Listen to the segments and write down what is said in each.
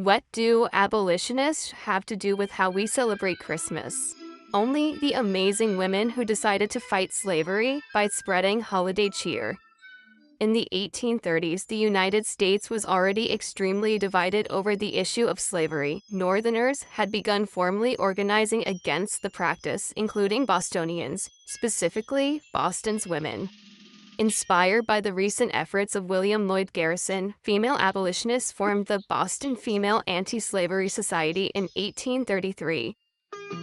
What do abolitionists have to do with how we celebrate Christmas? Only the amazing women who decided to fight slavery by spreading holiday cheer. In the 1830s, the United States was already extremely divided over the issue of slavery. Northerners had begun formally organizing against the practice, including Bostonians, specifically Boston's women. Inspired by the recent efforts of William Lloyd Garrison, female abolitionists formed the Boston Female Anti-Slavery Society in 1833.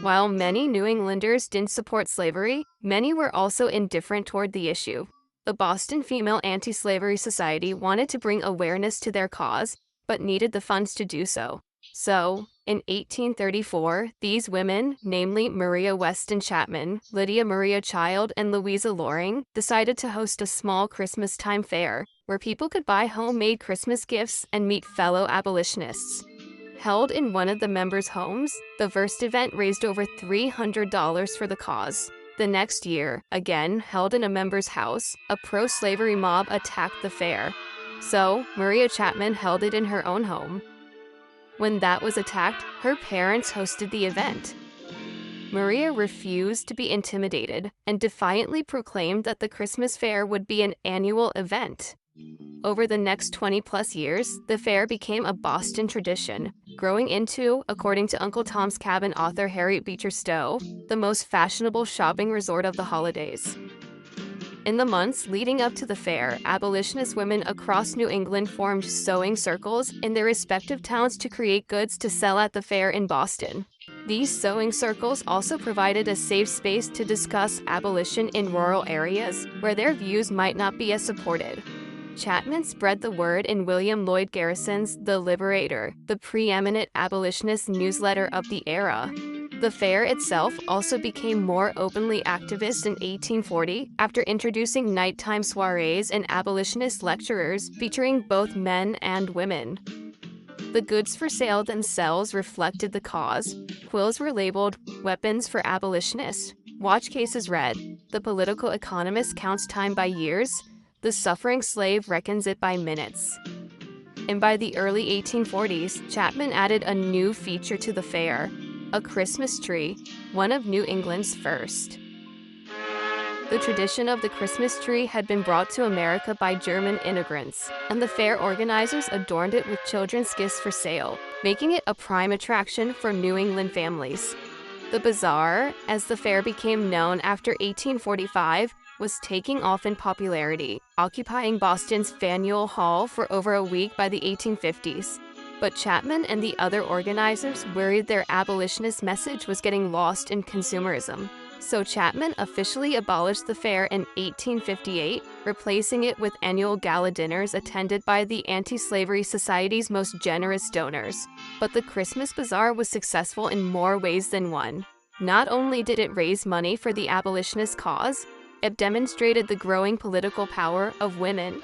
While many New Englanders didn't support slavery, many were also indifferent toward the issue. The Boston Female Anti-Slavery Society wanted to bring awareness to their cause, but needed the funds to do so. So, in 1834, these women, namely Maria Weston Chapman, Lydia Maria Child, and Louisa Loring, decided to host a small Christmas-time fair, where people could buy homemade Christmas gifts and meet fellow abolitionists. Held in one of the members' homes, the first event raised over $300 for the cause. The next year, again held in a member's house, a pro-slavery mob attacked the fair. So, Maria Chapman held it in her own home. When that was attacked, her parents hosted the event. Maria refused to be intimidated and defiantly proclaimed that the Christmas fair would be an annual event. Over the next 20-plus years, the fair became a Boston tradition, growing into, according to Uncle Tom's Cabin author Harriet Beecher Stowe, the most fashionable shopping resort of the holidays. In the months leading up to the fair, abolitionist women across New England formed sewing circles in their respective towns to create goods to sell at the fair in Boston. These sewing circles also provided a safe space to discuss abolition in rural areas, where their views might not be as supported. Chapman spread the word in William Lloyd Garrison's The Liberator, the preeminent abolitionist newsletter of the era. The fair itself also became more openly activist in 1840 after introducing nighttime soirees and abolitionist lecturers featuring both men and women. The goods for sale themselves reflected the cause. Quills were labeled "Weapons for Abolitionists." Watch cases read, "The Political Economist counts time by years. The suffering slave reckons it by minutes." And by the early 1840s, Chapman added a new feature to the fair: a Christmas tree, one of New England's first. The tradition of the Christmas tree had been brought to America by German immigrants, and the fair organizers adorned it with children's gifts for sale, making it a prime attraction for New England families. The bazaar, as the fair became known after 1845, was taking off in popularity, occupying Boston's Faneuil Hall for over a week by the 1850s. But Chapman and the other organizers worried their abolitionist message was getting lost in consumerism. So Chapman officially abolished the fair in 1858, replacing it with annual gala dinners attended by the Anti-Slavery Society's most generous donors. But the Christmas Bazaar was successful in more ways than one. Not only did it raise money for the abolitionist cause, it demonstrated the growing political power of women.